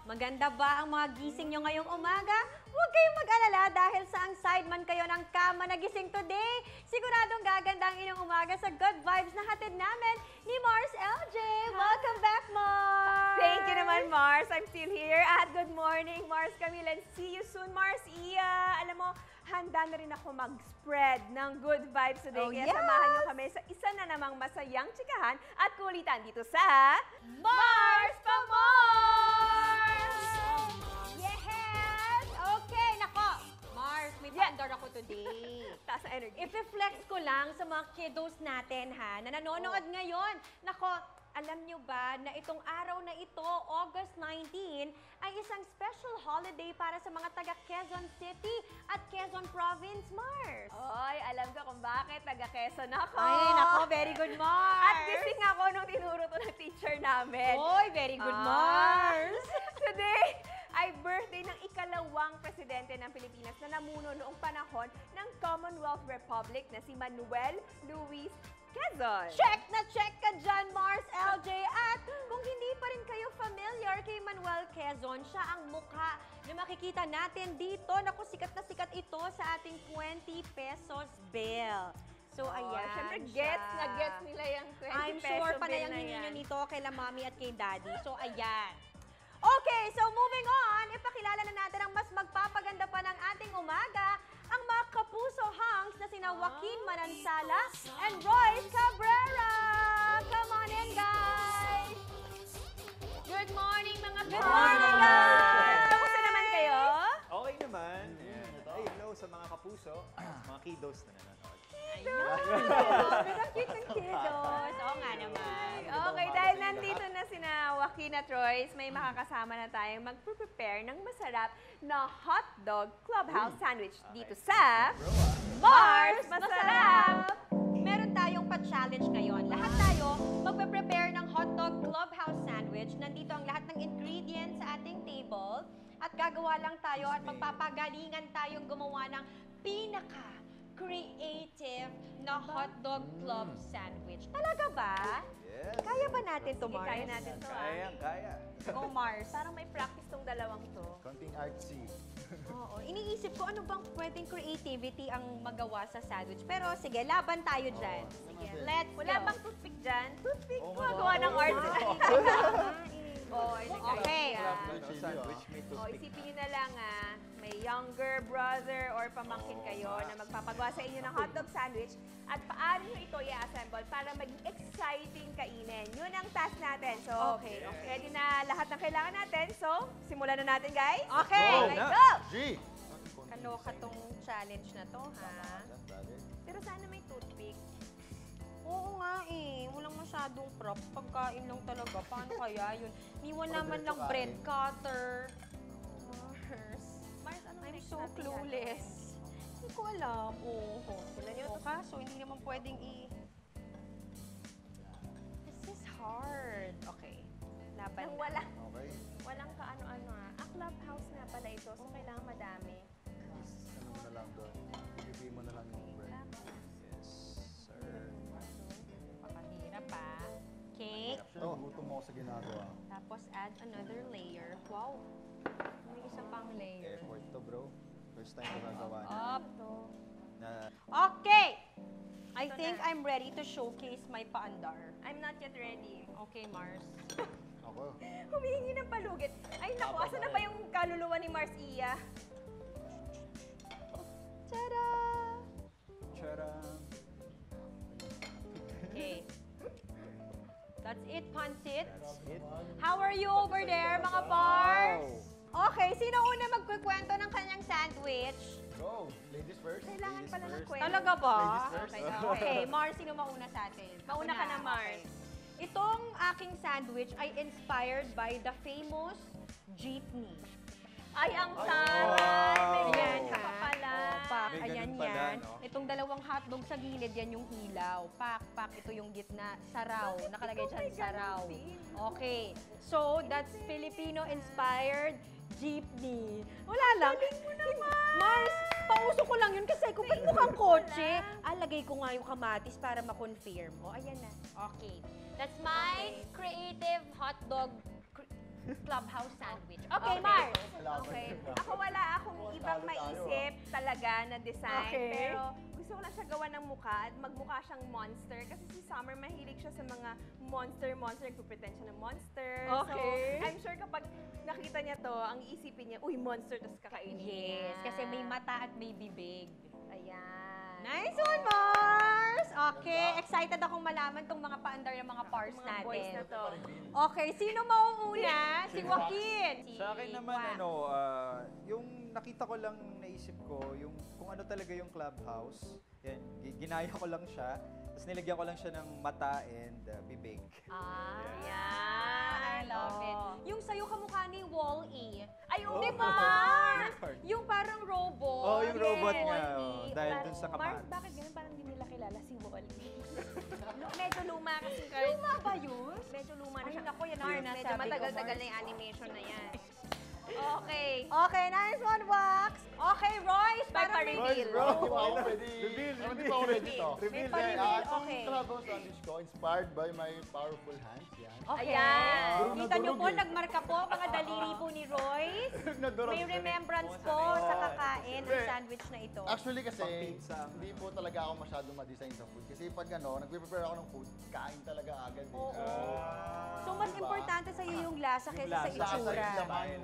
Maganda ba ang mga gising nyo ngayong umaga? Huwag kayong mag-alala dahil sa ang sideman kayo ng Kama na gising today. Siguradong gaganda ang inyong umaga sa good vibes na hatid namin ni Mars LJ. Welcome back, Mars! Thank you naman, Mars. I'm still here. At good morning, Mars Camille. And see you soon, Mars Iya. Alam mo, handa na rin ako mag-spread ng good vibes today. Kaya samahan niyo kami sa isa na namang masayang tsikahan at kulitan dito sa Mars pa Mars! Yes! Okay, nako. Mars, may paandar ako today. Taas na energy. I-flex ko lang sa mga kiddos natin, ha, na nanonood ngayon. Nako, alam nyo ba na itong araw na ito, August 19, ay isang special holiday para sa mga taga Quezon City at Quezon Province, Mars? Oy, alam ko kung bakit taga-Quezon ako. Ay, nako, very good, Mars! At gising ako nung tinuro to ng teacher namin. Oy, very good, Mars! Today ay birthday ng ikalawang presidente ng Pilipinas na namuno noong panahon ng Commonwealth Republic na si Manuel Luis Quezon. Check na check ka dyan, Mars LJ. At kung hindi pa rin kayo familiar kay Manuel Quezon, siya ang mukha na makikita natin dito. Naku, sikat na sikat ito sa ating 20 pesos bill. So, ayan Siyempre, siya. gets nila yung 20 I'm peso sure bill panay ang na hininyo yan. nito kay la mommy at kay daddy. So, ayan. Okay, so moving on, ipakilala na natin ang mas magpapaganda pa ng ating umaga, ang mga kapuso hangs na sina Joaquin Manansala and Royce Cabrera. Come on in, guys! Good morning, mga good morning, guys! Kamusta naman kayo? Okay naman. Ay, hello sa mga kapuso, mga kiddos na nanonood. Ang cute ng kiddos. Oo nga naman. Okay, dahil nandito na sina Joaquin at Royce, may makakasama na tayong mag-prepare ng masarap na hotdog clubhouse sandwich dito sa Mars Masarap! Meron tayong pa-challenge ngayon. Lahat tayo magpe-prepare ng hotdog clubhouse sandwich. Nandito ang lahat ng ingredients sa ating table. At gagawa lang tayo at magpapagalingan tayong gumawa ng pinaka-creative na hotdog club sandwich. Talaga ba? Yes. Kaya ba natin to, Mars? Kaya natin to, Kaya. Oh, Mars. Parang may practice tong dalawang to. Konting artsy. Oo. Iniisip ko ano bang pwedeng creativity ang magawa sa sandwich. Pero sige, laban tayo dyan. Sige. Let's Wala go. bang toothpick dyan? Toothpick! Oo, Gumagawa ng art sila. Okay. Sandwich may O, toothpick isipin na. nyo na lang may younger brother or pamangkin kayo na magpapagawa sa inyo ng hotdog sandwich at paano nyo ito i-assemble para maging exciting kainin. Yun ang task natin. So, Okay. ready na lahat ng kailangan natin. So, simulan na natin, guys. Okay. Go Let's na! go! G! Kaloka tong challenge na to, ha? Pero sana may toothpick. Oo nga eh. Walang masyadong prop. Pagkain lang talaga. Paano kaya yun? Niwan naman lang bread cutter. Mars. Mars, anong I'm next so natin clueless. Hindi ko alam. Oo. Wala niyo to. Kaso hindi naman pwedeng This is hard. Okay. Laban Nang na. walang kaano-ano Ah, clubhouse nga pala ito. So, kailangan madami. Ano mo na lang doon? Ibigay mo na lang yung bread. Yes, sir. Pakahirap pa. Okay. Ito, gutom mo ako sa ginagawa. Tapos add another layer. Wow. May isa pang layer. Effort to, bro. First time ko nagawa niya. Up. Na, Okay! I Ito think na. I'm ready to showcase my paandar. I'm not yet ready. Okay, Mars. ako. Humihingi ng palugit. Ay, naku, asa na ba yung kaluluwa ni Mars Iya? Tada! Charang! Okay. That's it, Pansit. That's it. How are you over there, mga bars? Okay, sino una magkukwento ng kanyang sandwich? Go! Ladies first. Kailangan Ladies pala ng first. kwento. Talaga ba? Ladies first. Okay, okay. Mars, sino mauna sa atin? Mauna ka na, Mars. Okay. Itong aking sandwich ay inspired by the famous jeepney. Ay, ang Ay, taray! May wow. ganyan ka pa pala. Pak, May ayan ganun pala, yan. no? Itong dalawang hotdog sa gilid, yan yung hilaw. Pak, ito yung gitna. Saraw. Nakalagay ito dyan, may saraw. ganun din? Okay. So, that's Filipino-inspired jeepney. Wala lang. mo naman! Mars, pauso ko lang yun kasi kung ba't mukhang kotse, lagay ko nga yung kamatis para ma-confirm. O, ayan na. Okay. That's my creative hotdog clubhouse sandwich. Okay, Mars. Okay. Ako wala akong ibang maisip talaga na design. Okay. Pero gusto ko lang siya gawa ng mukha at magmukha siyang monster. Kasi si Summer mahilig siya sa mga monster. Nagpo-pretend siya ng monster. Okay. So, I'm sure kapag nakita niya to, ang iisipin niya, uy, monster, tapos kakainin niya. Yes, kasi may mata at may bibig. Ayan. Nice one, Mars! Okay, excited akong malaman tong mga paandar ng mga parts Mga natin. boys na to. Okay, sino mauuna? Si Joaquin. Sa akin Si naman, Juan. yung nakita ko lang, naisip ko, yung kung ano talaga yung clubhouse, yan, ginaya ko lang siya, tapos nilagyan ko lang siya ng mata and bibig. Ah, Ayan. I love it. Oh. Yung sa'yo kamukha ni Wall-E. Ay, Oh. di ba? Yung parang robot. Oh, yung robot Yes. niya, Wall-E. dahil dun sa Mars, kamatis. bakit ganun? Parang hindi nila kilala si Wall-E. Medyo luma kasi card. Luma ba yun? Medyo luma na Ay, siya. naku, yan Mars, na medyo sabi ko, matagal-tagal Mars. na yung animation na yan. Okay. Okay, nice one, Wax. Okay, Royce, By parang may pa-reveal. Bro, hindi pa ako ready. Reveal, Hindi pa ako ready to. May pa-reveal, Itong okay. clubhouse sandwich ko, inspired by my powerful hands. Yan. Okay. Ayan. Durog na Kita niyo durog po, eh. nagmarka po mga daliri po ni Royce. Nadurog. May remembrance po sa kakain ng sandwich na ito. Actually kasi, Pang pizza. hindi po talaga ako masyadong ma-design sa food. Kasi pag nagpe-prepare ako ng food, kain talaga agad. Oo. So, mas importante sa iyo yung lasa kaysa sa lasa. Lasa itsura. yung laman.